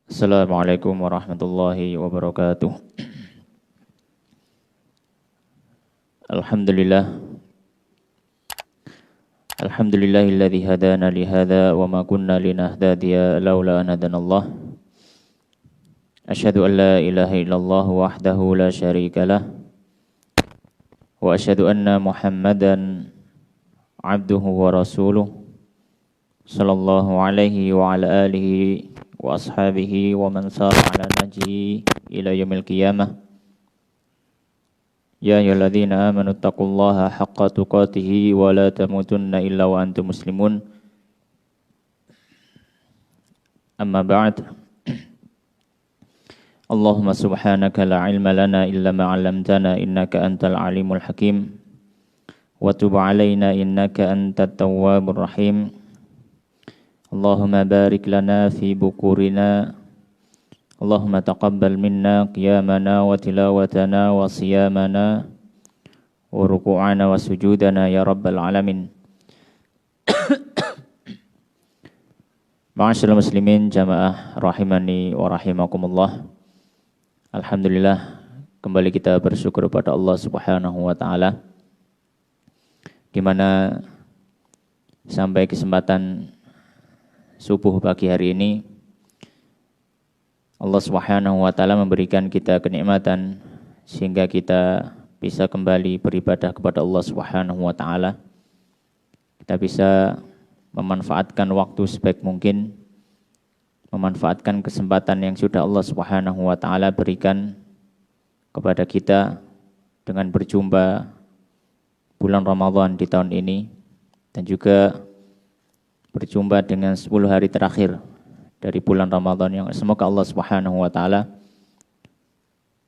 Assalamualaikum warahmatullahi wabarakatuh. Alhamdulillah. Alhamdulillahilladzi hadana li hadza wa ma kunna linahtadiya laula an hadanallah. Asyhadu an la ilaha illallah wahdahu la syarika lah. Wa asyhadu anna Muhammadan abduhu wa rasuluh. Sallallahu alaihi wa ala alihi wa ashabihi wa man sara ala nahjihi ila yaumil qiyamah. Ya ayyuhalladzina amanu taqullaha haqqa tuqatih wa la tamutunna illa wa antum muslimun. Amma ba'd. Allahumma subhanaka la ilma lana illa ma 'allamtana innaka antal alimul hakim. Wa tub 'alaina innaka antat tawwabur rahim. Allahumma barik lana fi bukurina. Allahumma taqabbal minna qiyamana wa tilawatana wa siyamana wa ruku'ana wa sujudana ya rabbal alamin. Ma'asyiral muslimin jamaah rahimani wa rahimakumullah. Alhamdulillah, kembali kita bersyukur kepada Allah Subhanahu wa taala, di mana sampai kesempatan subuh pagi hari ini Allah Subhanahu wa taala memberikan kita kenikmatan sehingga kita bisa kembali beribadah kepada Allah Subhanahu wa taala. Kita bisa memanfaatkan waktu sebaik mungkin, memanfaatkan kesempatan yang sudah Allah Subhanahu wa taala berikan kepada kita dengan berjumpa bulan Ramadan di tahun ini, dan juga berjumpa dengan 10 hari terakhir dari bulan Ramadan, yang semoga Allah Subhanahu wa taala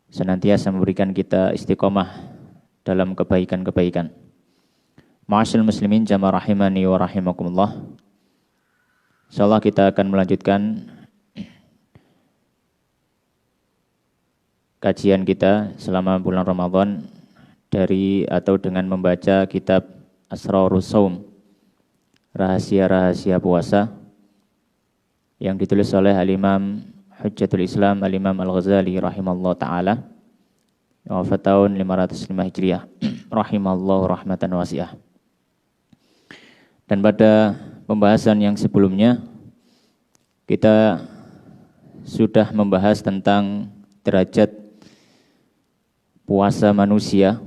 senantiasa memberikan kita istiqomah dalam kebaikan-kebaikan. Ma'asyiral muslimin jamaah rahimani wa rahimakumullah. Insyaallah kita akan melanjutkan kajian kita selama bulan Ramadan dengan membaca kitab Asrarus Shaum, rahasia-rahasia puasa, yang ditulis oleh Al-Imam Hujjatul Islam Al-Imam Al-Ghazali rahimallahu ta'ala, wafat tahun 505 Hijriah rahimallahu rahmatan wasi'ah. Dan pada pembahasan yang sebelumnya kita sudah membahas tentang derajat puasa manusia.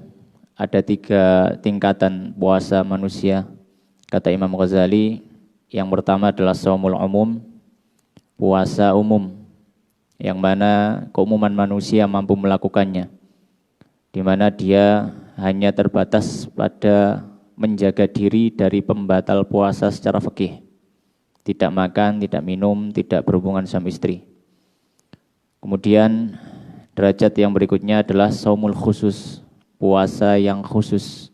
Ada 3 tingkatan puasa manusia, kata Imam Ghazali. Yang pertama adalah shaumul umum, puasa umum, yang mana keumuman manusia mampu melakukannya, di mana dia hanya terbatas pada menjaga diri dari pembatal puasa secara fikih, tidak makan, tidak minum, tidak berhubungan suami istri. Kemudian derajat yang berikutnya adalah shaumul khusus, puasa yang khusus,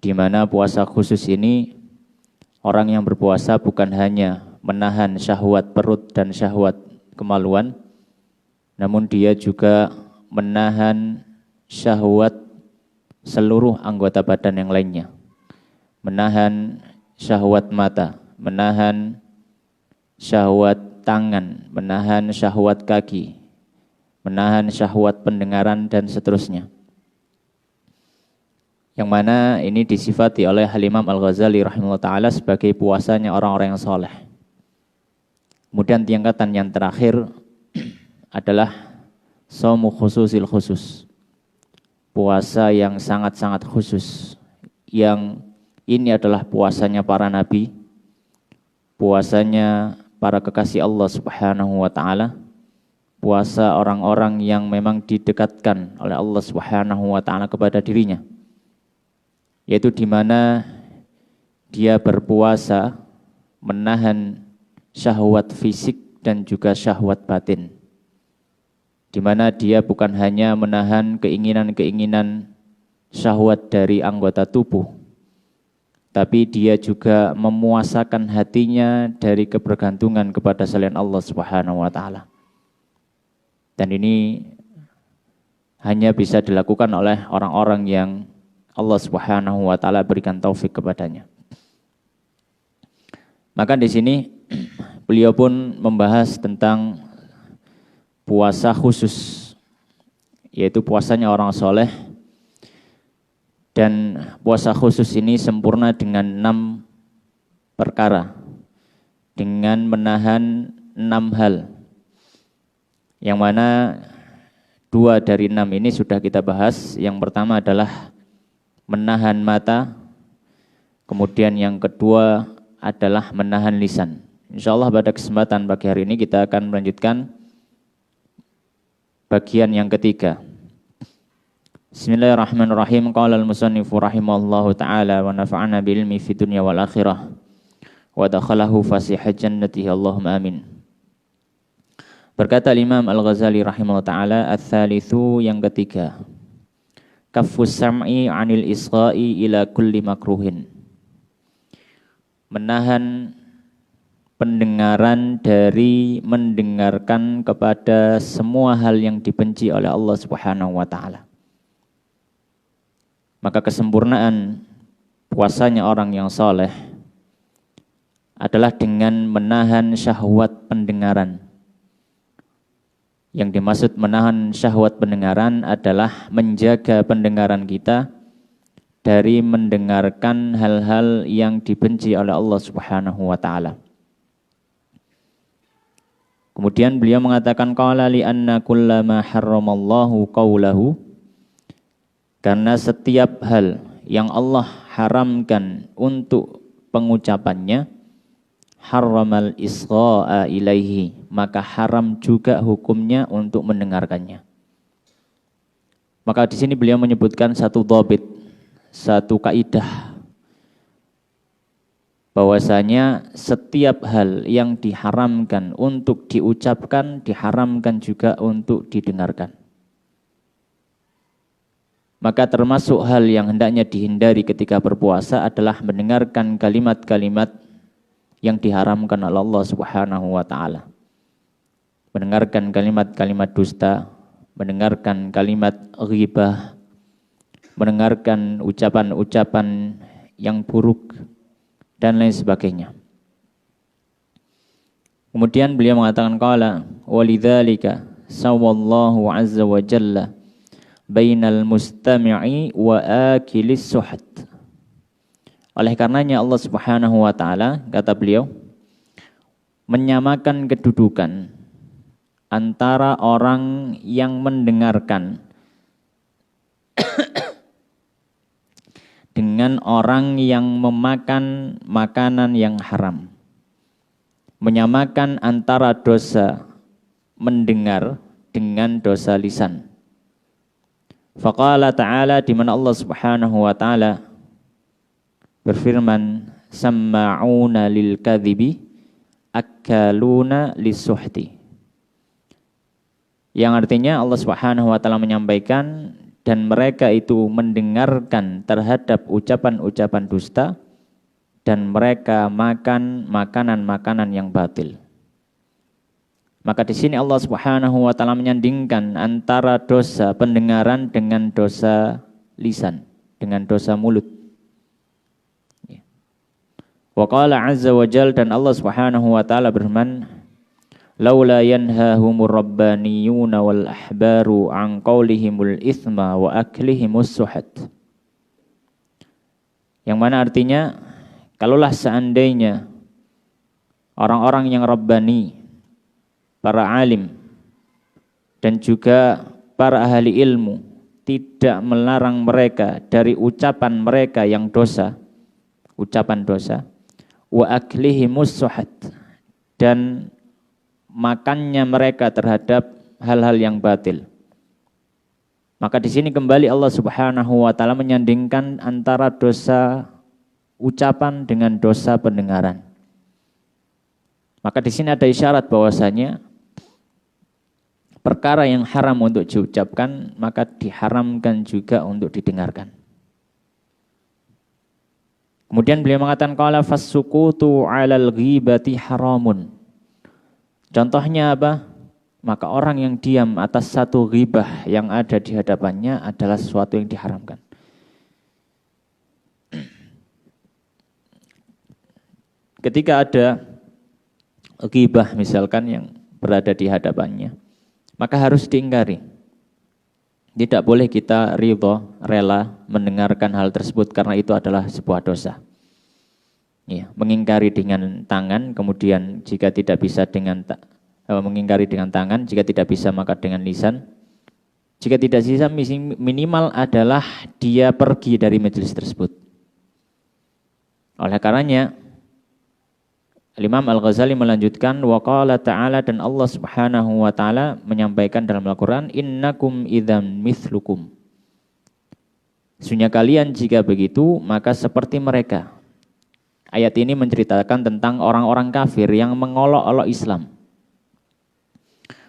di mana puasa khusus ini orang yang berpuasa bukan hanya menahan syahwat perut dan syahwat kemaluan, namun dia juga menahan syahwat seluruh anggota badan yang lainnya, menahan syahwat mata, menahan syahwat tangan, menahan syahwat kaki, menahan syahwat pendengaran, dan seterusnya. Yang mana ini disifati oleh Al-Imam Al-Ghazali rahimahullah ta'ala sebagai puasanya orang-orang yang soleh. Kemudian tingkatan yang terakhir adalah shaumu khususil khusus, puasa yang sangat-sangat khusus, yang ini adalah puasanya para nabi, puasanya para kekasih Allah Subhanahu wa ta'ala, puasa orang-orang yang memang didekatkan oleh Allah Subhanahu wa ta'ala kepada dirinya, yaitu di mana dia berpuasa menahan syahwat fisik dan juga syahwat batin, di mana dia bukan hanya menahan keinginan-keinginan syahwat dari anggota tubuh, tapi dia juga memuasakan hatinya dari kebergantungan kepada selain Allah Subhanahu wa taala. Dan ini hanya bisa dilakukan oleh orang-orang yang Allah Subhanahu wa taala berikan taufik kepadanya. Maka di sini beliau pun membahas tentang puasa khusus, yaitu puasanya orang soleh. Dan puasa khusus ini sempurna dengan 6 perkara, dengan menahan 6 hal, yang mana 2 dari 6 ini sudah kita bahas. Yang pertama adalah menahan mata, kemudian yang kedua adalah menahan lisan. Insyaallah pada kesempatan pagi hari ini kita akan melanjutkan bagian yang ketiga. Bismillahirrahmanirrahim. Qala al-musannifu rahimahullahu ta'ala wa nafa'ana bilmi fi dunya wal akhirah wa dakhalahu fasihah jannatihi Allahumma amin. Berkata Imam Al-Ghazali rahimahullahu ta'ala, ats-tsalitsu, yang ketiga, kaffus sam'i 'anil isgha'i ila kulli makruhin. Menahan pendengaran dari mendengarkan kepada semua hal yang dibenci oleh Allah Subhanahu wa taala. Maka kesempurnaan puasanya orang yang soleh adalah dengan menahan syahwat pendengaran. Yang dimaksud menahan syahwat pendengaran adalah menjaga pendengaran kita dari mendengarkan hal-hal yang dibenci oleh Allah Subhanahu wa taala. Kemudian beliau mengatakan qala li anna kullama harramallahu qawlahu, karena setiap hal yang Allah haramkan untuk pengucapannya, harramal isgha'a ilaihi, maka haram juga hukumnya untuk mendengarkannya. Maka di sini beliau menyebutkan satu dhabit, satu kaidah, bahwasanya setiap hal yang diharamkan untuk diucapkan, diharamkan juga untuk didengarkan. Maka termasuk hal yang hendaknya dihindari ketika berpuasa adalah mendengarkan kalimat-kalimat yang diharamkan oleh Allah Subhanahu wa taala. Mendengarkan kalimat-kalimat dusta, mendengarkan kalimat ghibah, mendengarkan ucapan-ucapan yang buruk dan lain sebagainya. Kemudian beliau mengatakan qala walidzalika sawallahu azza wa jalla bainal mustami'i wa akilis suhat. Oleh karenanya Allah Subhanahu wa taala, kata beliau, menyamakan kedudukan antara orang yang mendengarkan dengan orang yang memakan makanan yang haram. Menyamakan antara dosa mendengar dengan dosa lisan. Faqala ta'ala, di mana Allah Subhanahu wa taala berfirman, samma'una lil kadhibi akaluna lisuhti. Yang artinya Allah Subhanahu wa taala menyampaikan, dan mereka itu mendengarkan terhadap ucapan-ucapan dusta, dan mereka makan makanan-makanan yang batil. Maka di sini Allah Subhanahu wa taala menyandingkan antara dosa pendengaran dengan dosa lisan, dengan dosa mulut. Wa qala azza wa jalla, dan Allah Subhanahu wa taala berfirman, laula yanhahumur rabbaniyuna wal ahbaru an qaulihimul itsma wa aklihimus suhat. Yang mana artinya, kalaulah seandainya orang-orang yang rabbani, para alim dan juga para ahli ilmu tidak melarang mereka dari ucapan mereka yang dosa, ucapan dosa, wa aklihimus suhat, dan makannya mereka terhadap hal-hal yang batil. Maka di sini kembali Allah Subhanahu wa taala menyandingkan antara dosa ucapan dengan dosa pendengaran. Maka di sini ada isyarat bahwasanya perkara yang haram untuk diucapkan, maka diharamkan juga untuk didengarkan. Kemudian beliau mengatakan qala fas-sukutu 'alal ghibati haramun. Contohnya apa? Maka orang yang diam atas satu ghibah yang ada di hadapannya adalah sesuatu yang diharamkan. Ketika ada ghibah misalkan yang berada di hadapannya, maka harus diingkari. Tidak boleh kita rela mendengarkan hal tersebut karena itu adalah sebuah dosa. Ya, mengingkari dengan tangan, kemudian jika tidak bisa mengingkari dengan tangan, jika tidak bisa maka dengan lisan. Jika tidak bisa, minimal adalah dia pergi dari majelis tersebut. Oleh karenanya, Imam Al-Ghazali melanjutkan, wa qala ta'ala, dan Allah Subhanahu wa taala menyampaikan dalam Al-Qur'an, innakum idzam mithlukum. Sesungguhnya kalian jika begitu maka seperti mereka. Ayat ini menceritakan tentang orang-orang kafir yang mengolok-olok Islam.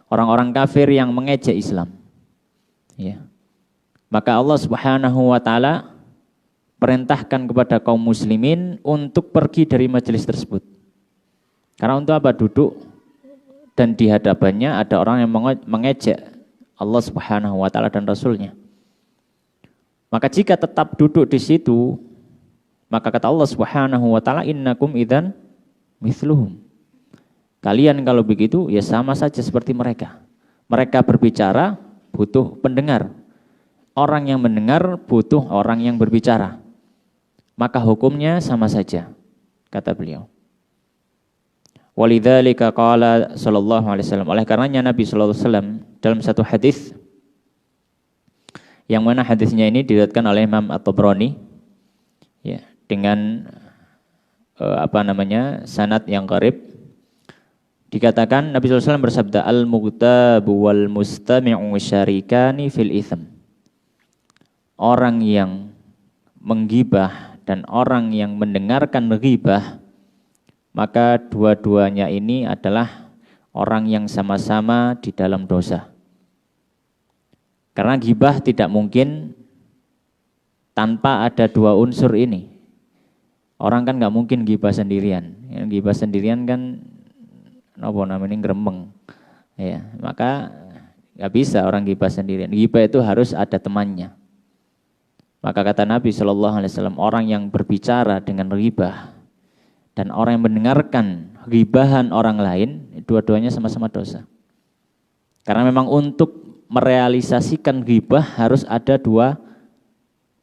Orang-orang kafir yang mengejek Islam. Ya. Maka Allah Subhanahu wa taala perintahkan kepada kaum muslimin untuk pergi dari majelis tersebut. Karena untuk apa? Duduk dan di hadapannya ada orang yang mengejek Allah Subhanahu wa taala dan Rasulnya. Maka jika tetap duduk di situ, maka kata Allah Subhanahu wa taala, innakum idzan mithluhum. Kalian kalau begitu ya sama saja seperti mereka. Mereka berbicara butuh pendengar. Orang yang mendengar butuh orang yang berbicara. Maka hukumnya sama saja, kata beliau. Walidzalika qala sallallahu alaihi wasallam. Oleh karenanya Nabi sallallahu alaihi wasallam dalam satu hadis, yang mana hadisnya ini diriwayatkan oleh Imam At-Tabrani, ya, dengan sanad yang qarib. Dikatakan Nabi SAW bersabda, al-mughtabu wal mustami'u syarikani fil itsm. Orang yang menggibah dan orang yang mendengarkan ghibah, maka dua-duanya ini adalah orang yang sama-sama di dalam dosa. Karena ghibah tidak mungkin tanpa ada dua unsur ini. Orang kan nggak mungkin ghibah sendirian. Yang ghibah sendirian kan gremeng, ya, maka nggak bisa orang ghibah sendirian. Ghibah itu harus ada temannya. Maka kata Nabi Shallallahu Alaihi Wasallam, orang yang berbicara dengan ghibah dan orang yang mendengarkan ghibahan orang lain, dua-duanya sama-sama dosa. Karena memang untuk merealisasikan ghibah harus ada dua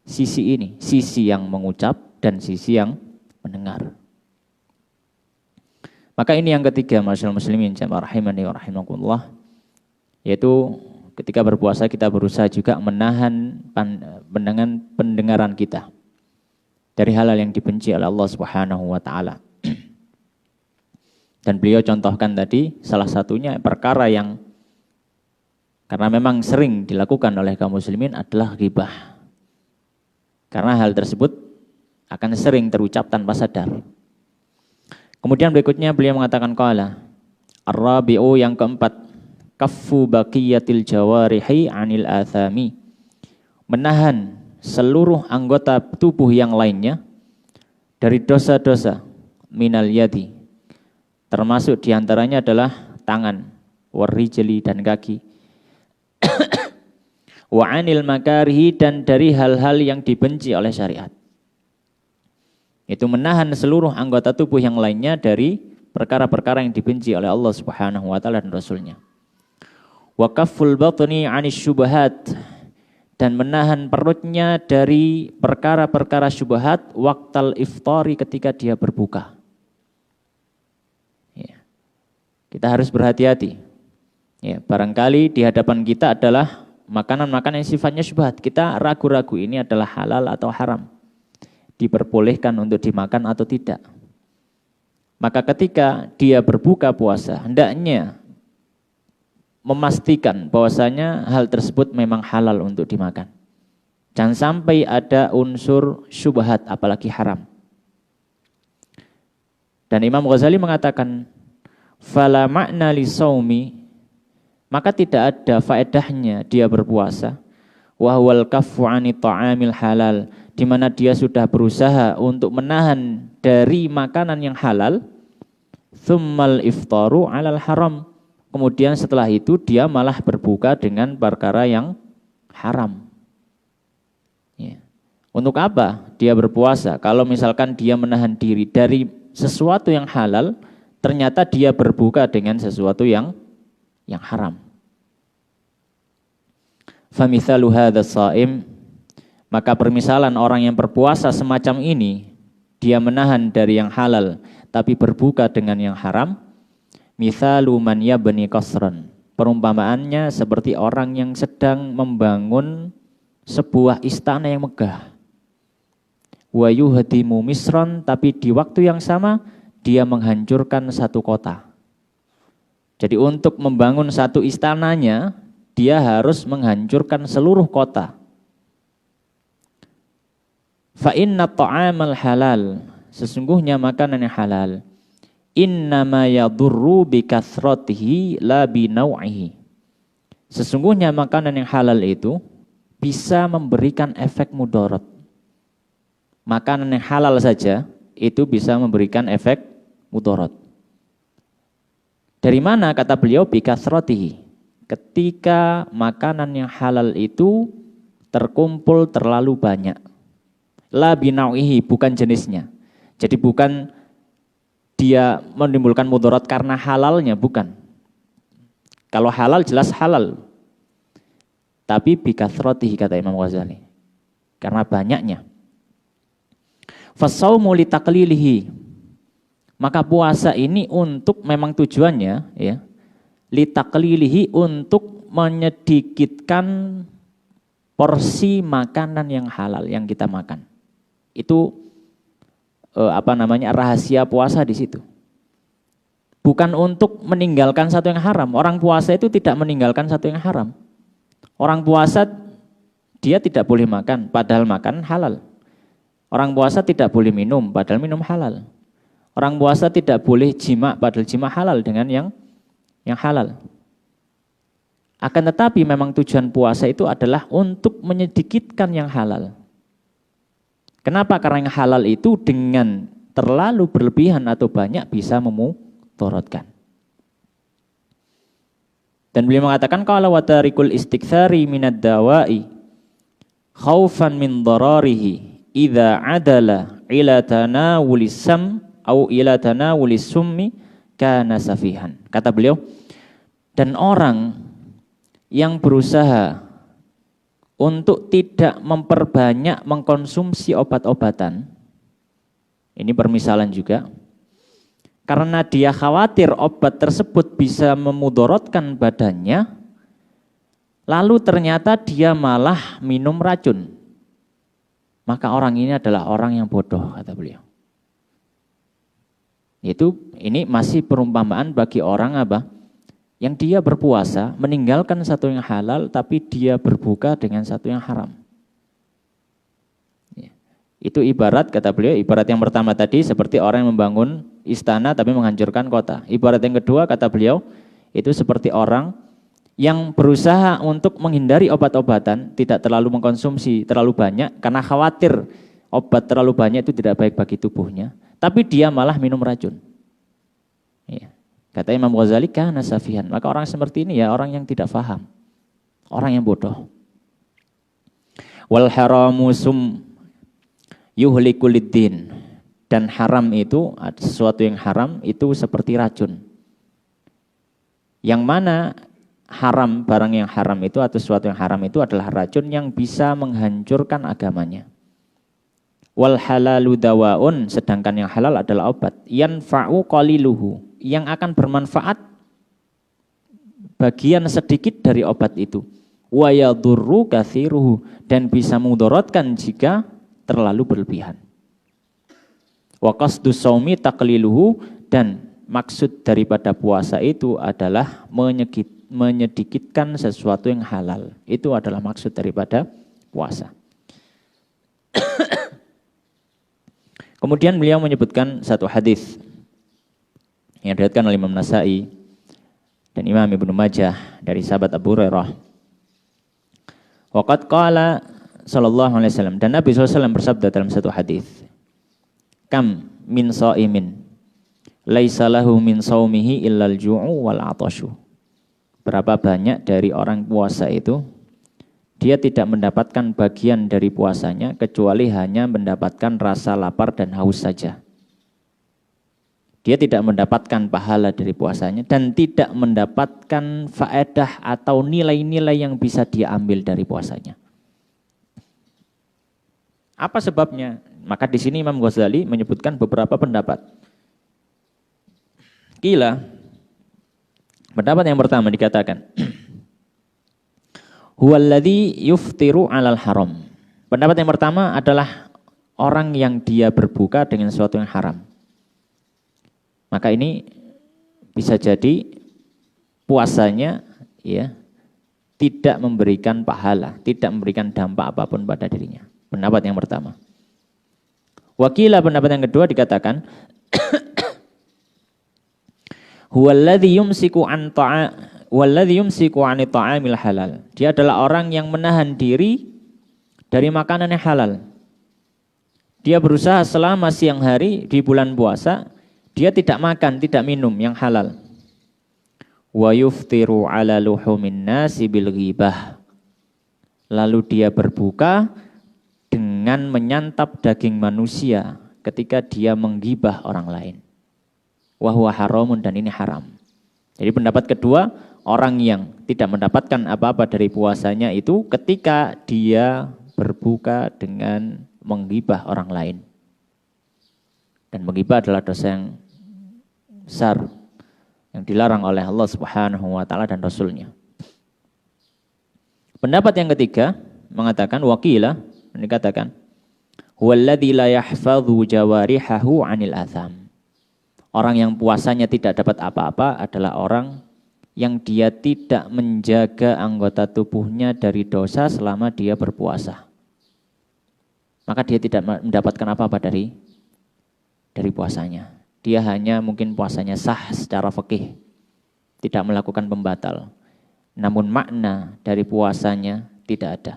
sisi ini, sisi yang mengucap dan sisi yang mendengar. Maka ini yang ketiga, masyaallah muslimin jamaah rahimani wa rahimakumullah, yaitu ketika berpuasa kita berusaha juga menahan pendengaran kita dari hal-hal yang dibenci oleh Allah Subhanahu wa taala. Dan beliau contohkan tadi salah satunya perkara yang karena memang sering dilakukan oleh kaum muslimin adalah ghibah. Karena hal tersebut akan sering terucap tanpa sadar. Kemudian berikutnya beliau mengatakan qala ar-rabi'u, yang keempat, kaffu baqiyatil jawarihi 'anil athami. Menahan seluruh anggota tubuh yang lainnya dari dosa-dosa, minal yadi. Termasuk diantaranya adalah tangan, warijli dan kaki. Wa 'anil makarihi, dan dari hal-hal yang dibenci oleh syariat. Itu menahan seluruh anggota tubuh yang lainnya dari perkara-perkara yang dibenci oleh Allah Subhanahu wa taala dan Rasulnya. Wa kafful batni 'anis syubhat, dan menahan perutnya dari perkara-perkara syubhat waqtal iftari, ketika dia berbuka. Ya. Kita harus berhati-hati. Ya, barangkali di hadapan kita adalah makanan-makanan yang sifatnya syubhat. Kita ragu-ragu ini adalah halal atau haram, diperbolehkan untuk dimakan atau tidak. Maka ketika dia berbuka puasa, hendaknya memastikan bahwasanya hal tersebut memang halal untuk dimakan. Jangan sampai ada unsur syubhat, apalagi haram. Dan Imam Ghazali mengatakan, fala ma'na li shaumi, maka tidak ada faedahnya dia berpuasa, wa huwal kaffu 'ani ta'amil halal, di mana dia sudah berusaha untuk menahan dari makanan yang halal, tsummal iftaru 'alal haram, kemudian setelah itu dia malah berbuka dengan perkara yang haram. Ya. Untuk apa dia berpuasa? Kalau misalkan dia menahan diri dari sesuatu yang halal, ternyata dia berbuka dengan sesuatu yang haram. Famithalu hadzal shaim, maka permisalan orang yang berpuasa semacam ini, dia menahan dari yang halal tapi berbuka dengan yang haram. Mithalu man yabni qasran, perumpamaannya seperti orang yang sedang membangun sebuah istana yang megah. Wa yuhdimu misran, tapi di waktu yang sama dia menghancurkan satu kota. Jadi untuk membangun satu istananya, dia harus menghancurkan seluruh kota. Fa inna ta'amal halal, sesungguhnya makanan yang halal, innama yadurru bikathratihi la binau'ihi. Sesungguhnya makanan yang halal itu bisa memberikan efek mudarat. Makanan yang halal saja itu bisa memberikan efek mudarat. Dari mana kata beliau bikathratihi? Ketika makanan yang halal itu terkumpul terlalu banyak. La binau'ihi, bukan jenisnya. Jadi bukan dia menimbulkan mudarat karena halalnya, bukan. Kalau halal jelas halal. Tapi bikathratihi kata Imam Ghazali. Karena banyaknya. Fasaumu litaqlilihi. Maka puasa ini untuk memang tujuannya ya, litaqlilihi, untuk menyedikitkan porsi makanan yang halal yang kita makan. Itu rahasia puasa di situ. Bukan untuk meninggalkan satu yang haram. Orang puasa itu tidak meninggalkan satu yang haram. Orang puasa dia tidak boleh makan, padahal makan halal. Orang puasa tidak boleh minum, padahal minum halal. Orang puasa tidak boleh jima, padahal jima halal dengan yang halal. Akan tetapi memang tujuan puasa itu adalah untuk menyedikitkan yang halal. Kenapa? Karena yang halal itu dengan terlalu berlebihan atau banyak bisa memudaratkan. Dan beliau mengatakan qala wa tarikul istiktsari minad dawa'i khaufan min dararihi idza adala ila tanawulis sam au ila tanawulis summi kana safihan. Kata beliau, dan orang yang berusaha untuk tidak memperbanyak mengkonsumsi obat-obatan, ini permisalan juga, karena dia khawatir obat tersebut bisa memudaratkan badannya, lalu ternyata dia malah minum racun, maka orang ini adalah orang yang bodoh, kata beliau. Ini masih perumpamaan bagi orang apa? Yang dia berpuasa, meninggalkan satu yang halal, tapi dia berbuka dengan satu yang haram. Ya. Itu ibarat, kata beliau, ibarat yang pertama tadi seperti orang yang membangun istana tapi menghancurkan kota. Ibarat yang kedua, kata beliau, itu seperti orang yang berusaha untuk menghindari obat-obatan, tidak terlalu mengkonsumsi terlalu banyak, karena khawatir obat terlalu banyak itu tidak baik bagi tubuhnya, tapi dia malah minum racun. Ya. Kata Imam Ghazali, kana safihan. Maka orang seperti ini ya orang yang tidak faham, orang yang bodoh. Wal haramu sum yuhlikuliddin. Dan haram itu, sesuatu yang haram itu seperti racun. Yang mana haram, barang yang haram itu atau sesuatu yang haram itu adalah racun yang bisa menghancurkan agamanya. Wal halalu dawaun, sedangkan yang halal adalah obat. Yanfa'u qaliluhu, yang akan bermanfaat bagian sedikit dari obat itu. Wa yadurru katsiruhu, dan bisa mudaratkan jika terlalu berlebihan. Wa qasdus shaumi taqliluhu, dan maksud daripada puasa itu adalah menyedikitkan sesuatu yang halal. Itu adalah maksud daripada puasa. Kemudian beliau menyebutkan satu hadis yang diriwayatkan oleh Imam Nasa'i dan Imam Ibnu Majah dari sahabat Abu Hurairah. Waqad qala sallallahu alaihi wasallam, dan Nabi SAW bersabda dalam satu hadis, kam min shaimin laisa lahu min shaumihi illal ju'u wal 'atashu. Berapa banyak dari orang puasa itu dia tidak mendapatkan bagian dari puasanya kecuali hanya mendapatkan rasa lapar dan haus saja. Dia tidak mendapatkan pahala dari puasanya dan tidak mendapatkan faedah atau nilai-nilai yang bisa dia ambil dari puasanya. Apa sebabnya? Maka di sini Imam Ghazali menyebutkan beberapa pendapat. Qila, pendapat yang pertama dikatakan, huwallazi yuftiru 'alal haram. Pendapat yang pertama adalah orang yang dia berbuka dengan sesuatu yang haram. Maka ini bisa jadi puasanya ya tidak memberikan pahala, tidak memberikan dampak apapun pada dirinya. Pendapat yang pertama. Wakilah pendapat yang kedua dikatakan huwallazi yumsiku an ta'amil halal. Dia adalah orang yang menahan diri dari makanan yang halal. Dia berusaha selama siang hari di bulan puasa, dia tidak makan, tidak minum yang halal. Wa yuftiru ala luhumin nasi bil ghibah. Lalu dia berbuka dengan menyantap daging manusia ketika dia menggibah orang lain. Wa huwa haramun, dan ini haram. Jadi pendapat kedua, orang yang tidak mendapatkan apa-apa dari puasanya itu ketika dia berbuka dengan menggibah orang lain. Dan menggibah adalah dosa yang besar yang dilarang oleh Allah Subhanahu wa taala dan Rasulnya. Pendapat yang ketiga mengatakan wakilah, dikatakan huwallazi la yahfadhu jawarihahu 'anil atham. Orang yang puasanya tidak dapat apa-apa adalah orang yang dia tidak menjaga anggota tubuhnya dari dosa selama dia berpuasa. Maka dia tidak mendapatkan apa-apa dari puasanya. Dia hanya mungkin puasanya sah secara fikih, tidak melakukan pembatal. Namun makna dari puasanya tidak ada.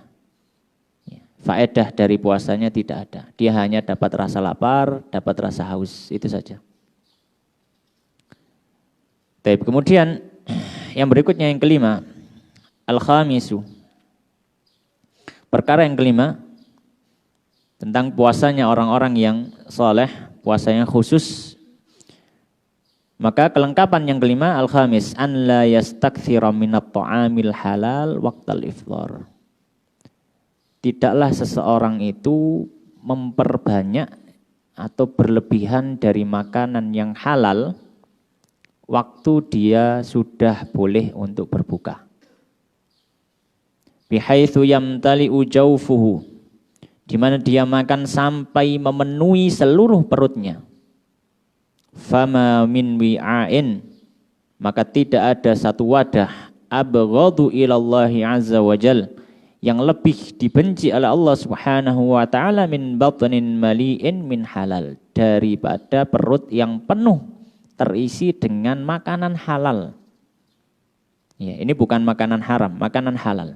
Faedah dari puasanya tidak ada. Dia hanya dapat rasa lapar, dapat rasa haus, itu saja. Tapi kemudian yang berikutnya yang kelima, al-khamisu. Perkara yang kelima tentang puasanya orang-orang yang soleh, puasanya khusus. Maka kelengkapan yang kelima, al-khamis, an la yastakthira minat ta'amil halal waqtal iftar. Tidaklah seseorang itu memperbanyak atau berlebihan dari makanan yang halal waktu dia sudah boleh untuk berbuka. Bihaitsu yamtali'u jawfuhu, di mana dia makan sampai memenuhi seluruh perutnya. Fama min wi'ain, maka tidak ada satu wadah abghadu ilallahi azza wajal yang lebih dibenci oleh Allah Subhanahu wa taala min batnin mali'in min halal, daripada perut yang penuh terisi dengan makanan halal. Ya, ini bukan makanan haram, makanan halal.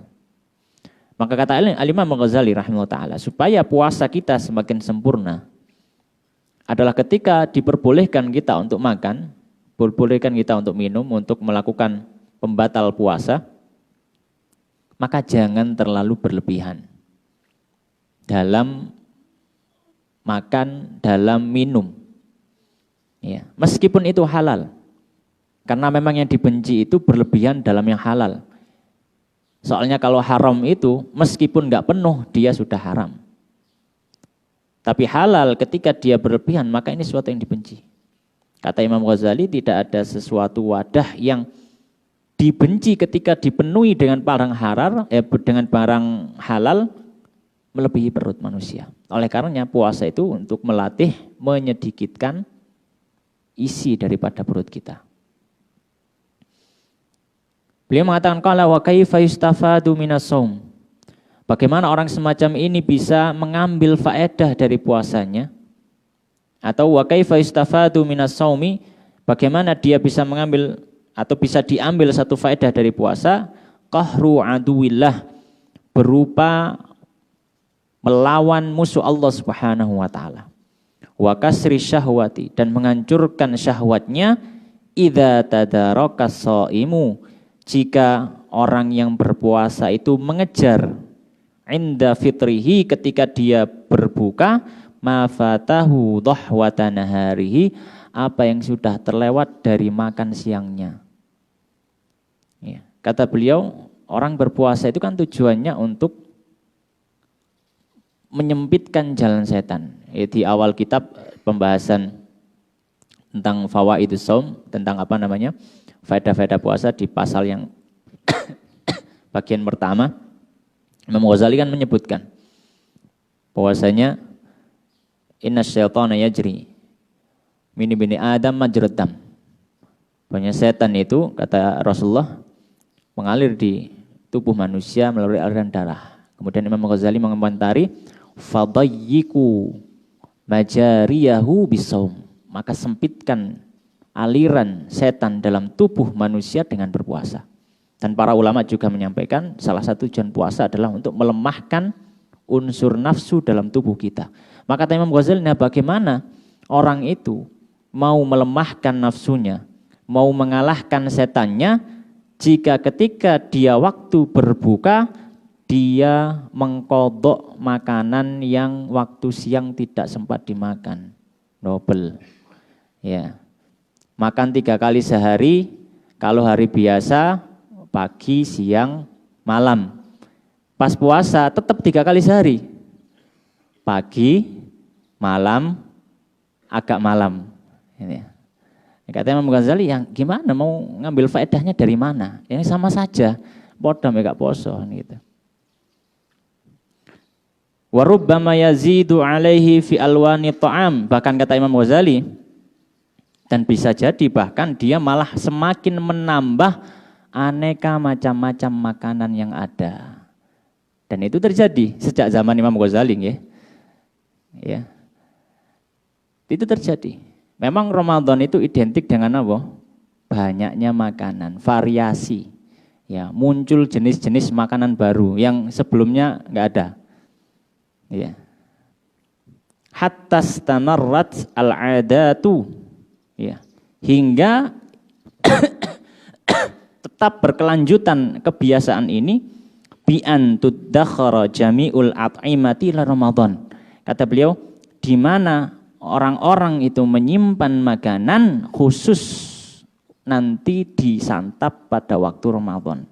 Maka kata Al-Imam Ghazali rahimahullah taala, supaya puasa kita semakin sempurna adalah ketika diperbolehkan kita untuk makan, diperbolehkan kita untuk minum, untuk melakukan pembatal puasa, maka jangan terlalu berlebihan dalam makan, dalam minum. Ya, meskipun itu halal, karena memang yang dibenci itu berlebihan dalam yang halal. Soalnya kalau haram itu meskipun nggak penuh dia sudah haram. Tapi halal ketika dia berlebihan maka ini sesuatu yang dibenci. Kata Imam Ghazali, tidak ada sesuatu wadah yang dibenci ketika dipenuhi dengan barang dengan barang halal melebihi perut manusia. Oleh karenanya puasa itu untuk melatih menyedikitkan isi daripada perut kita. Beliau mengatakan qala wa kaifa yustafadu minas shaum. Bagaimana orang semacam ini bisa mengambil faedah dari puasanya? Atau wa kaifa yustafadu minas shaumi, bagaimana dia bisa mengambil atau bisa diambil satu faedah dari puasa? Qahru aduwillah, berupa melawan musuh Allah Subhanahu wa taala. Wa kasri syahwati, dan menghancurkan syahwatnya idza tadaraka shaimu, jika orang yang berpuasa itu mengejar inda fitrihi, ketika dia berbuka, ma fatahu dhahwata naharihi, apa yang sudah terlewat dari makan siangnya. Ya. Kata beliau, orang berpuasa itu kan tujuannya untuk menyempitkan jalan setan. Ya, di awal kitab pembahasan tentang fawaidus shaum, tentang faedah-faedah puasa di pasal yang bagian pertama, Imam Ghazali kan menyebutkan bahwasanya inna syaitana yajri min ibni Adam majrad dam. Banyak setan itu, kata Rasulullah, mengalir di tubuh manusia melalui aliran darah. Kemudian Imam Ghazali mengomentari fadayyiku majariyahu bisaum. Maka sempitkan aliran setan dalam tubuh manusia dengan berpuasa. Dan para ulama juga menyampaikan salah satu tujuan puasa adalah untuk melemahkan unsur nafsu dalam tubuh kita. Maka kata Imam Ghazali, nah bagaimana orang itu mau melemahkan nafsunya, mau mengalahkan setannya, jika ketika dia waktu berbuka, dia mengkodok makanan yang waktu siang tidak sempat dimakan. Nobel. Ya. Makan 3 kali sehari, kalau hari biasa, pagi, siang, malam. Pas puasa tetap 3 kali sehari. Pagi, malam, agak malam. Ini. Katanya Imam Ghazali, yang gimana mau ngambil faedahnya dari mana? Yang sama saja, bodoh mereka poso gitu. Wa rubbama yazidu alaihi fi alwani ta'am. Bahkan kata Imam Ghazali, dan bisa jadi bahkan dia malah semakin menambah aneka macam-macam makanan yang ada. Dan itu terjadi sejak zaman Imam Ghazali ya. Itu terjadi. Memang Ramadan itu identik dengan apa? Banyaknya makanan, variasi. Ya, muncul jenis-jenis makanan baru yang sebelumnya enggak ada. Ya. Hatta stamarrat al-'adatu. Ya. Hingga tetap berkelanjutan kebiasaan ini bi an tuddakhara jami'ul at'imati la Ramadan. Kata beliau, di mana orang-orang itu menyimpan makanan khusus nanti disantap pada waktu Ramadan.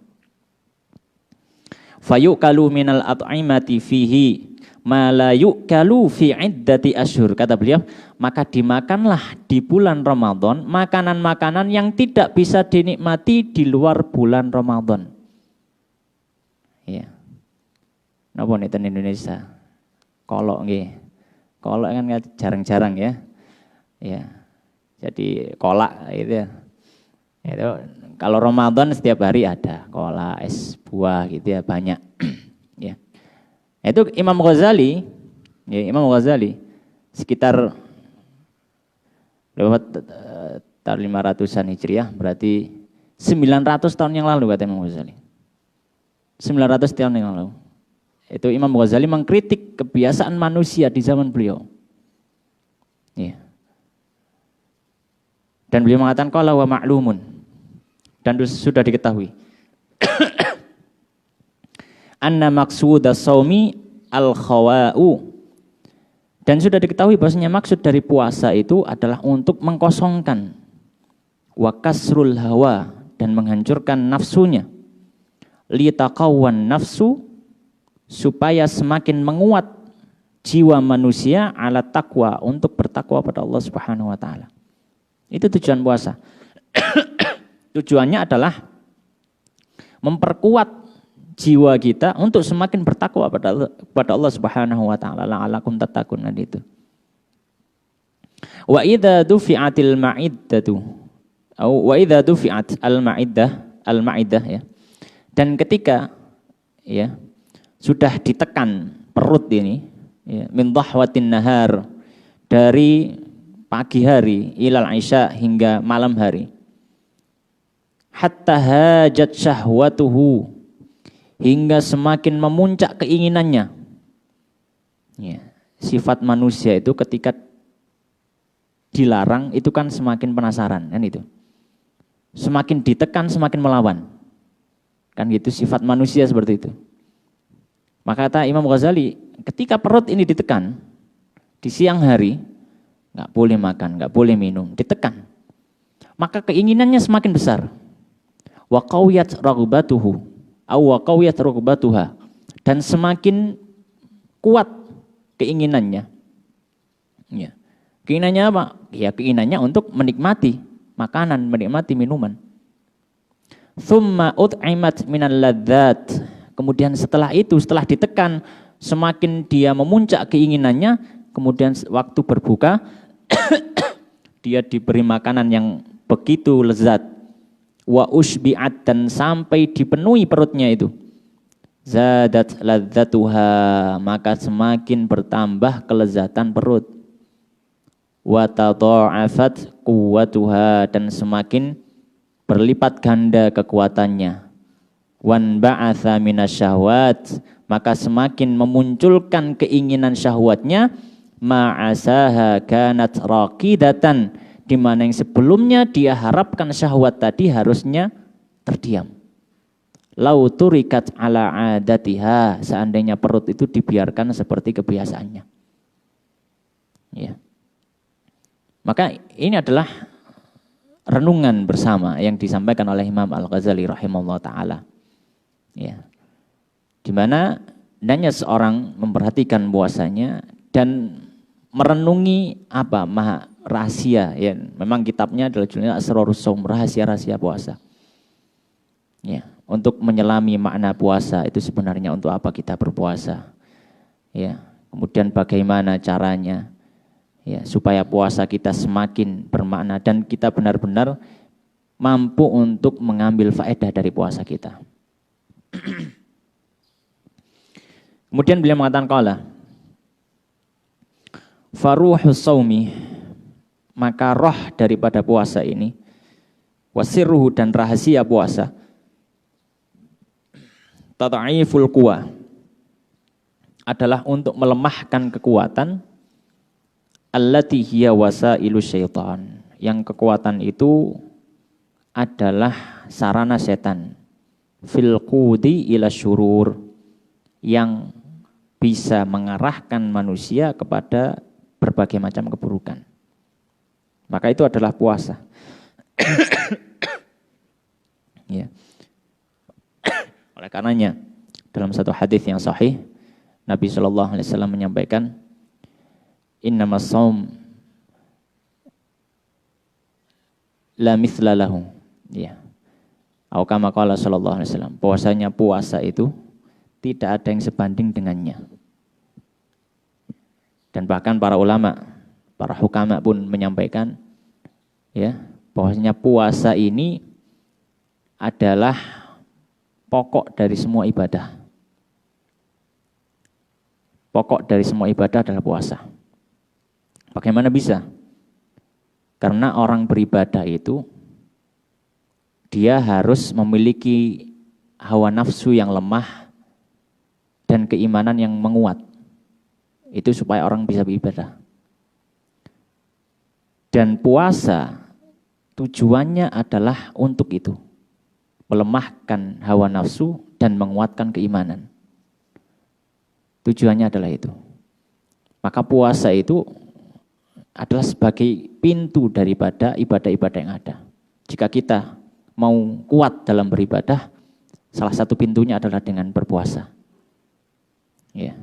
Fayukalu minal at'imati fihi ma la yukalu fi iddati asyhur. Kata beliau, maka dimakanlah di bulan Ramadan makanan-makanan yang tidak bisa dinikmati di luar bulan Ramadan. Iya. Napa neten Indonesia? Kolok nggih. Kolok kan jarang-jarang ya. Ya. Jadi kolak gitu ya. Itu kalau Ramadan setiap hari ada kolak, es buah gitu ya, banyak. Ya. Itu Imam Ghazali, ya Imam Ghazali sekitar lewat tahun 500-an Hijriah, berarti 900 tahun yang lalu kata Imam Ghazali. 900 tahun yang lalu. Itu Imam Ghazali mengkritik kebiasaan manusia di zaman beliau. Ya. Dan beliau mengatakan qala wa ma'lumun. Dan sudah diketahui. Anna maqsudas shaumi al-khawa'u. Dan sudah diketahui bahwasanya maksud dari puasa itu adalah untuk mengkosongkan wa kasrul hawa, dan menghancurkan nafsunya. Li taqawwan nafsu, supaya semakin menguat jiwa manusia ala taqwa, untuk bertakwa pada Allah Subhanahu wa taala. Itu tujuan puasa. Tujuannya adalah memperkuat jiwa kita untuk semakin bertakwa pada Allah Subhanahu wa taala. La'alakum tattaqun, itu. Wa idza dufi'atil ma'iddatu, wa idza dufi'at al-ma'idah ya. Dan ketika ya sudah ditekan perut ini ya, min dhahwatin nahar, dari pagi hari ilal isya hingga malam hari, hatta hajat syahwatuhu, hingga semakin memuncak keinginannya. Ya, sifat manusia itu ketika dilarang itu kan semakin penasaran, kan itu. Semakin ditekan semakin melawan. Kan gitu sifat manusia seperti itu. Maka kata Imam Ghazali, ketika perut ini ditekan di siang hari, nggak boleh makan, nggak boleh minum, ditekan. Maka keinginannya semakin besar. Wa qawiyat raghbatuhu aw wa qawiyat raghbatuha, dan semakin kuat keinginannya. Ya. Keinginannya apa? Ya keinginannya untuk menikmati makanan, menikmati minuman. Thumma ut'imat minal ladzat. Kemudian setelah itu, setelah ditekan, semakin dia memuncak keinginannya, kemudian waktu berbuka dia diberi makanan yang begitu lezat. Wa usbi'at, dan sampai dipenuhi perutnya itu. Zadat ladzatuha, maka semakin bertambah kelezatan perut. Wa tadha'afat quwwatuha, dan semakin berlipat ganda kekuatannya. Wan ba'atha minasyahwat, maka semakin memunculkan keinginan syahwatnya. Ma'asaha kanat raqidatan, di mana yang sebelumnya dia harapkan syahwat tadi harusnya terdiam. Lau turikat ala adatiha, seandainya perut itu dibiarkan seperti kebiasaannya. Ya. Maka ini adalah renungan bersama yang disampaikan oleh Imam Al-Ghazali rahimahullah ta'ala. Ya. Di mana hendaknya seorang memperhatikan puasanya dan merenungi apa maha rahasia. Ya. Memang kitabnya adalah judulnya Asrarus Shaum, rahasia-rahasia puasa. Ya. Untuk menyelami makna puasa itu sebenarnya untuk apa kita berpuasa. Ya. Kemudian bagaimana caranya. Ya, supaya puasa kita semakin bermakna dan kita benar-benar mampu untuk mengambil faedah dari puasa kita. Kemudian beliau mengatakan qala faruhus shaumi, maka roh daripada puasa ini, wasirruhu, dan rahasia puasa, tad'iful quwa, adalah untuk melemahkan kekuatan, allati hiya wasailu syaitan, yang kekuatan itu adalah sarana setan, fil qudi ila syurur, yang bisa mengarahkan manusia kepada berbagai macam keburukan. Maka itu adalah puasa. Ya. Oleh karenanya dalam satu hadis yang sahih Nabi SAW menyampaikan, innamas shaum la mithla lahu. Ya. Atau kama qala sallallahu alaihi wasallam, bahwasanya puasa itu tidak ada yang sebanding dengannya. Dan bahkan para ulama, para hukama pun menyampaikan, ya, bahwasanya puasa ini adalah pokok dari semua ibadah. Pokok dari semua ibadah adalah puasa. Bagaimana bisa? Karena orang beribadah itu dia harus memiliki hawa nafsu yang lemah dan keimanan yang menguat. Itu supaya orang bisa beribadah. Dan puasa tujuannya adalah untuk itu. Melemahkan hawa nafsu dan menguatkan keimanan. Tujuannya adalah itu. Maka puasa itu adalah sebagai pintu daripada ibadah-ibadah yang ada. Jika kita mau kuat dalam beribadah, salah satu pintunya adalah dengan berpuasa. Ya.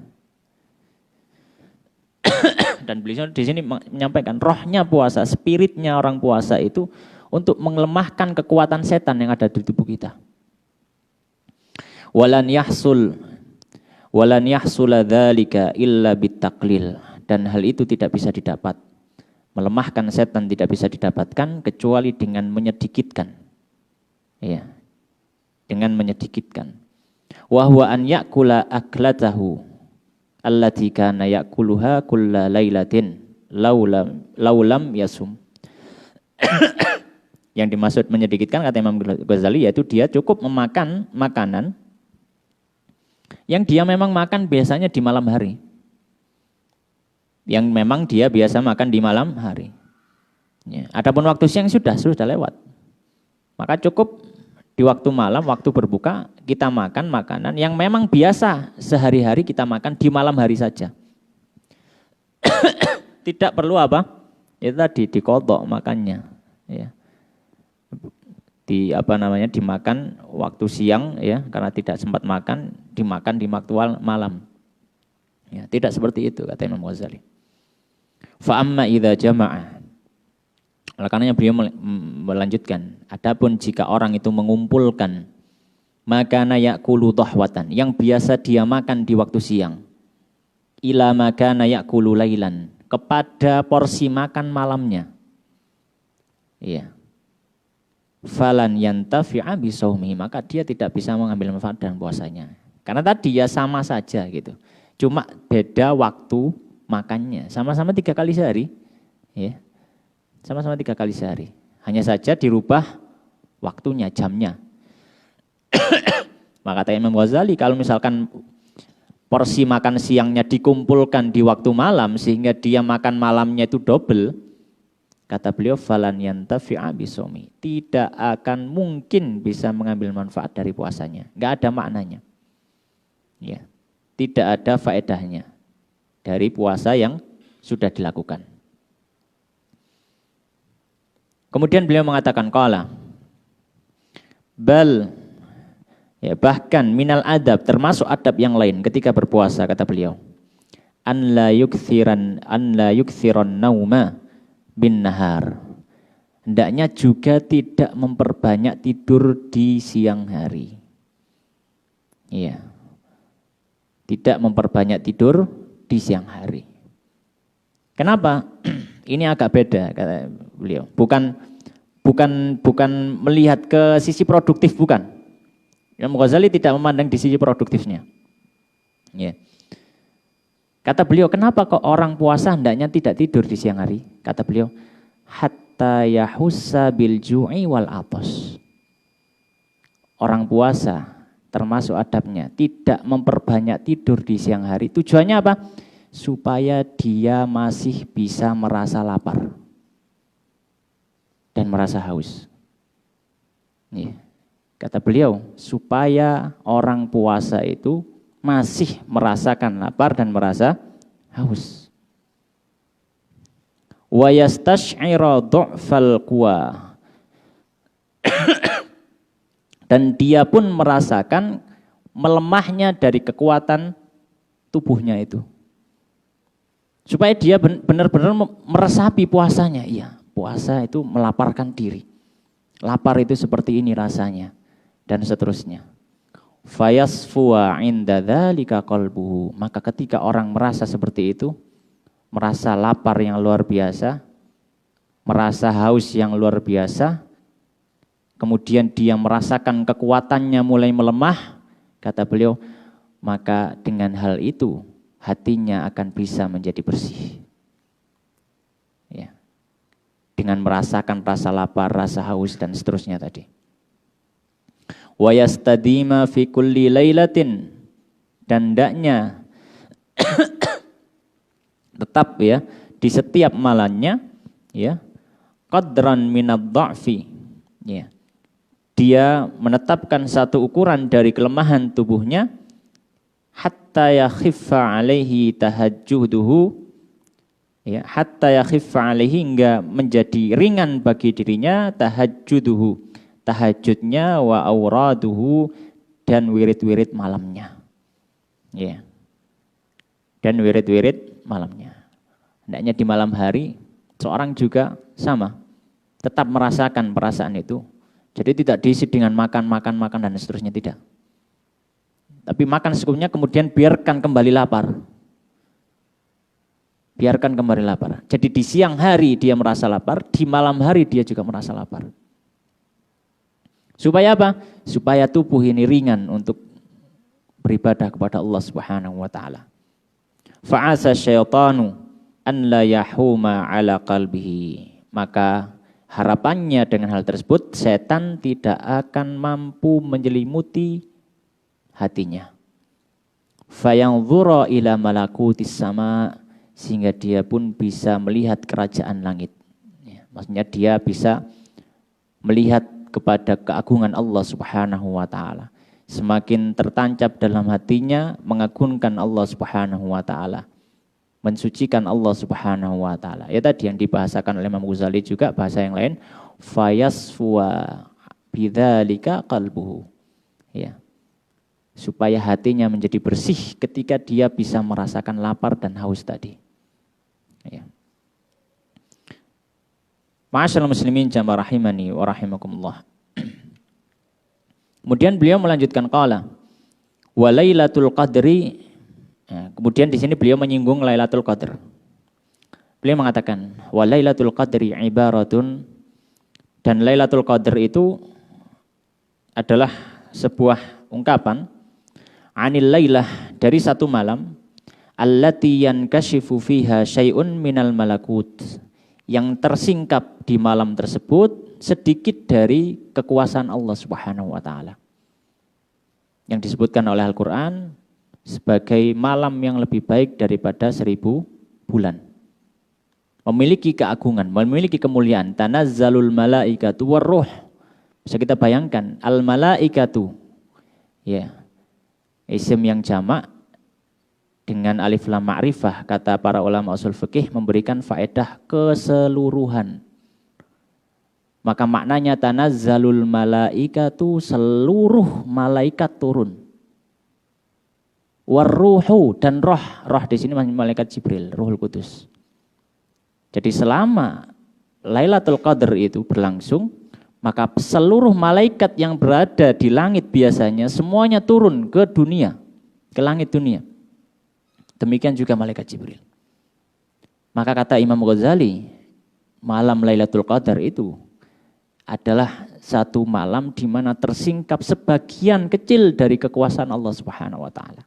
Dan beliau di sini menyampaikan rohnya puasa, spiritnya orang puasa itu untuk melemahkan kekuatan setan yang ada di tubuh kita. Walan yahsula dzalika illa bitaqlil, dan hal itu tidak bisa didapat. Melemahkan setan tidak bisa didapatkan kecuali dengan menyedikitkan. Ya. Dengan menyedikitkan. Wa huwa an ya'kula aklatahu allati kana ya'kuluha kulla lailatin laulam yasum. Yang dimaksud menyedikitkan kata Imam Ghazali yaitu dia cukup memakan makanan yang dia memang makan biasanya di malam hari. Yang memang dia biasa makan di malam hari. Ya. Adapun waktu siang sudah lewat. Maka cukup di waktu malam, waktu berbuka, kita makan makanan yang memang biasa sehari-hari kita makan di malam hari saja. Tidak perlu apa? Itu tadi dikodok makannya, ya. Dimakan waktu siang, ya, karena tidak sempat makan, dimakan di waktu malam. Ya, tidak seperti itu kata Imam Ghazali. Fa amma idza jama'a. Oleh karenanya beliau melanjutkan, adapun jika orang itu mengumpulkan makana ya'kulu dhahwatan, yang biasa dia makan di waktu siang, ila makana ya'kulu lailan, kepada porsi makan malamnya. Iya. Falan yantafi'a bisaumihi, maka dia tidak bisa mengambil manfaat dan puasanya. Karena tadi ya sama saja gitu. Cuma beda waktu makannya, sama-sama 3 kali sehari, ya. Sama-sama 3 kali sehari. Hanya saja dirubah waktunya, jamnya. Maka kata Imam Ghazali, kalau misalkan porsi makan siangnya dikumpulkan di waktu malam sehingga dia makan malamnya itu double, kata beliau falan yantafi'a bisomi, tidak akan mungkin bisa mengambil manfaat dari puasanya. Enggak ada maknanya. Ya. Tidak ada faedahnya dari puasa yang sudah dilakukan. Kemudian beliau mengatakan qala bal, ya, bahkan minal adab, termasuk adab yang lain ketika berpuasa, kata beliau, an la yukthiran nauma bin nahar, hendaknya juga tidak memperbanyak tidur di siang hari. Iya. Tidak memperbanyak tidur di siang hari. Kenapa? Ini agak beda kata beliau. Bukan melihat ke sisi produktif, bukan. Imam Ghazali tidak memandang di sisi produktifnya. Ya. Kata beliau, kenapa kok orang puasa hendaknya tidak tidur di siang hari? Kata beliau, hatta yahussa bil ju'i wal atas. Orang puasa termasuk adabnya tidak memperbanyak tidur di siang hari. Tujuannya apa? Supaya dia masih bisa merasa lapar dan merasa haus. Ya. Kata beliau, supaya orang puasa itu masih merasakan lapar dan merasa haus. Wa yastash'ira du'fal quwa. Dan dia pun merasakan melemahnya dari kekuatan tubuhnya itu. Supaya dia benar-benar meresapi puasanya. Iya, puasa itu melaparkan diri. Lapar itu seperti ini rasanya. Dan seterusnya. Fayasfuwa inda dzalika qalbuhu. Maka ketika orang merasa seperti itu, merasa lapar yang luar biasa, merasa haus yang luar biasa, kemudian dia merasakan kekuatannya mulai melemah, kata beliau, maka dengan hal itu hatinya akan bisa menjadi bersih. Ya. Dengan merasakan rasa lapar, rasa haus dan seterusnya tadi. Wa yastadima fi kulli lailatin, dan hendaknya tetap, ya, di setiap malamnya, ya, qadran minad dha'fi, ya. Dia menetapkan satu ukuran dari kelemahan tubuhnya, hatta yakhiffa alaihi tahajjuduhu, ya, hatta yakhiffa alaihi, hingga menjadi ringan bagi dirinya tahajjuduhu, tahajudnya, wa auraduhu, dan wirid-wirid malamnya. Ya. Dan wirid-wirid malamnya. Hendaknya di malam hari seorang juga sama, tetap merasakan perasaan itu. Jadi tidak diisi dengan makan dan seterusnya, tidak. Tapi makan secukupnya, kemudian biarkan kembali lapar. Biarkan kembali lapar. Jadi di siang hari dia merasa lapar, di malam hari dia juga merasa lapar. Supaya apa? Supaya tubuh ini ringan untuk beribadah kepada Allah Subhanahu wa taala. Fa'asa syaitanu an la yahuma ala qalbihi. Maka harapannya dengan hal tersebut, setan tidak akan mampu menyelimuti hatinya. Fayanzura ila malakutis sama, sehingga dia pun bisa melihat kerajaan langit. Ya, maksudnya dia bisa melihat kepada keagungan Allah Subhanahu wa taala. Semakin tertancap dalam hatinya mengagungkan Allah Subhanahu wa taala, mensucikan Allah Subhanahu wa taala. Ya tadi yang dibahasakan oleh Imam Ghazali juga bahasa yang lain, fayasfuwa bidzalika qalbuhu. Ya. Supaya hatinya menjadi bersih ketika dia bisa merasakan lapar dan haus tadi. Ya. Ma'asyiral muslimin jamaah rahimani wa rahimakumullah. Kemudian beliau melanjutkan qala wa lailatul qadri. Nah, kemudian di sini beliau menyinggung Lailatul Qadar. Beliau mengatakan wa lailatul qadri ibaratun, dan Lailatul Qadar itu adalah sebuah ungkapan anil lailah, dari satu malam, allati yankashifu fiha syai'un minal malakut, yang tersingkap di malam tersebut sedikit dari kekuasaan Allah Subhanahu wa taala. Yang disebutkan oleh Al-Qur'an sebagai malam yang lebih baik daripada 1000 bulan. Memiliki keagungan, memiliki kemuliaan. Tanazzalul malaikatu warruh. Bisa kita bayangkan, al malaikatu, ya, isim yang jamak dengan alif lam ma'rifah, kata para ulama usul fikih memberikan faedah keseluruhan. Maka maknanya tanazzalul malaikatu, seluruh malaikat turun. Warruhu, dan roh di sini malaikat Jibril, Ruhul Qudus. Jadi selama Lailatul Qadar itu berlangsung, maka seluruh malaikat yang berada di langit biasanya semuanya turun ke dunia, ke langit dunia. Demikian juga malaikat Jibril. Maka kata Imam Ghazali, malam Lailatul Qadar itu adalah satu malam di mana tersingkap sebagian kecil dari kekuasaan Allah Subhanahu wa taala.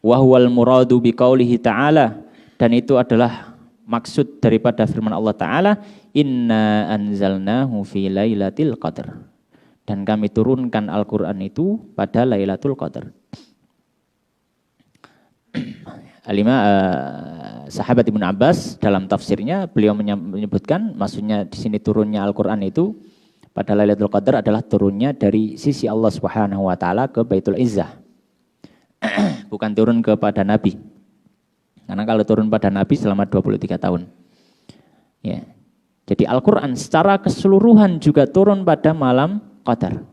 Wa huwal muradu biqaulihi ta'ala, dan itu adalah maksud daripada firman Allah Ta'ala, inna anzalnahu fi lailatul qadar, dan kami turunkan Al-Quran itu pada Lailatul Qadar. Sahabat Ibnu Abbas dalam tafsirnya beliau menyebutkan, maksudnya di sini turunnya Al-Quran itu pada Lailatul Qadar adalah turunnya dari sisi Allah Subhanahu wa taala ke Baitul Izzah. Bukan turun kepada Nabi. Karena kalau turun pada Nabi selama 23 tahun. Ya. Jadi Al-Quran secara keseluruhan juga turun pada malam Qadar.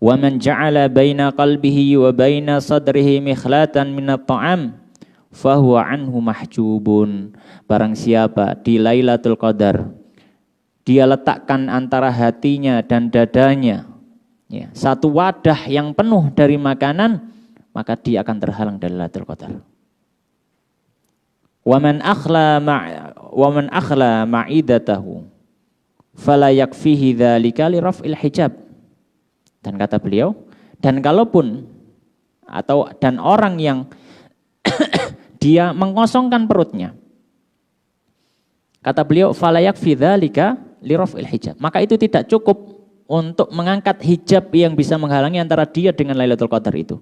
Wa man ja'ala baina qalbihi wa baina sadrihi mikhlatan minat ta'am fahuwa anhu mahjubun. Barang siapa di Lailatul Qadar dia letakkan antara hatinya dan dadanya, ya, satu wadah yang penuh dari makanan, maka dia akan terhalang dari Lailatul Qadar. Wa man akhla ma'idatahu fala yakfihi dzalika li raf'il hijab. Dan kata beliau, dan kalaupun dan orang yang dia mengosongkan perutnya, kata beliau fala yakfi dzalika li raf'il hijab, maka itu tidak cukup untuk mengangkat hijab yang bisa menghalangi antara dia dengan Lailatul Qadar itu.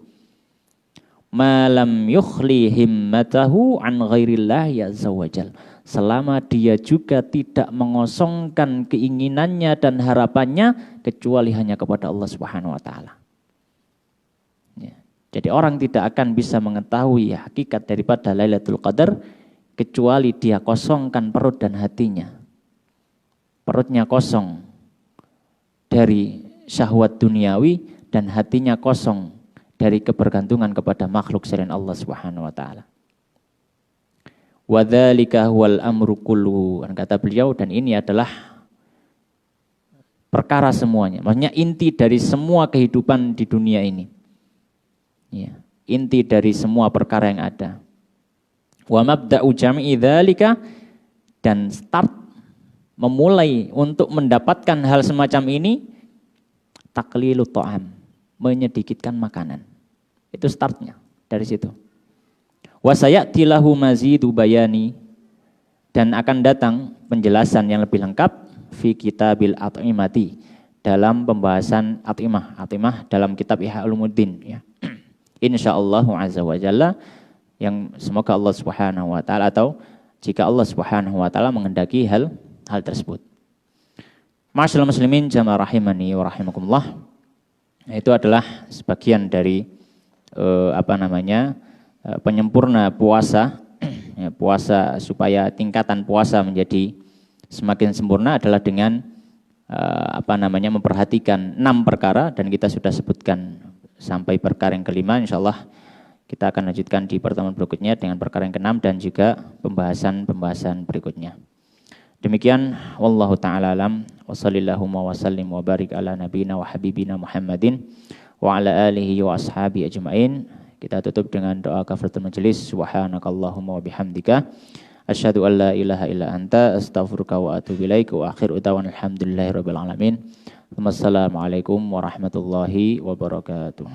Malam yukhli himmatahu an ghairillahi azza wajal, selama dia juga tidak mengosongkan keinginannya dan harapannya kecuali hanya kepada Allah Subhanahu wa taala. Ya. Jadi orang tidak akan bisa mengetahui hakikat daripada Lailatul Qadar kecuali dia kosongkan perut dan hatinya. Perutnya kosong dari syahwat duniawi dan hatinya kosong dari kebergantungan kepada makhluk selain Allah Subhanahu wa taala. Wa dzalika huwal amru kulluhu, kata beliau, dan ini adalah perkara semuanya. Maksudnya inti dari semua kehidupan di dunia ini. Ya, inti dari semua perkara yang ada. Wa mabda'u jam'i dzalika, dan start memulai untuk mendapatkan hal semacam ini taqlilut ta'am, menyedikitkan makanan. Itu startnya dari situ. Wa sayati lahu mazidu bayani, dan akan datang penjelasan yang lebih lengkap fi kitabil at'imati, dalam pembahasan at'imah dalam kitab Ihya Ulumuddin, ya. Insyaallah azza wa jalla, yang semoga Allah Subhanahu wa taala, atau jika Allah Subhanahu wa taala menghendaki hal tersebut. Ma'asyiral muslimin jamaah rahimani wa rahimakumullah. Itu adalah sebagian dari penyempurna puasa, ya, puasa supaya tingkatan puasa menjadi semakin sempurna adalah dengan memperhatikan 6 perkara, dan kita sudah sebutkan sampai perkara yang kelima. Insyaallah kita akan lanjutkan di pertemuan berikutnya dengan perkara yang ke-6 dan juga pembahasan berikutnya. Demikian, wallahu taala alam, wa sallallahu wa sallim wa barik ala nabiyina wa habibina Muhammadin wa ala alihi wa ashabi ajmain. Kita tutup dengan doa kafaratul majelis. Subhanakallahumma wa bihamdika asyhadu an la ilaha illa anta astaghfiruka wa atubu ilaik wa akhiru da'wana alhamdulillahirabbil alamin. Wassalamualaikum warahmatullahi wabarakatuh.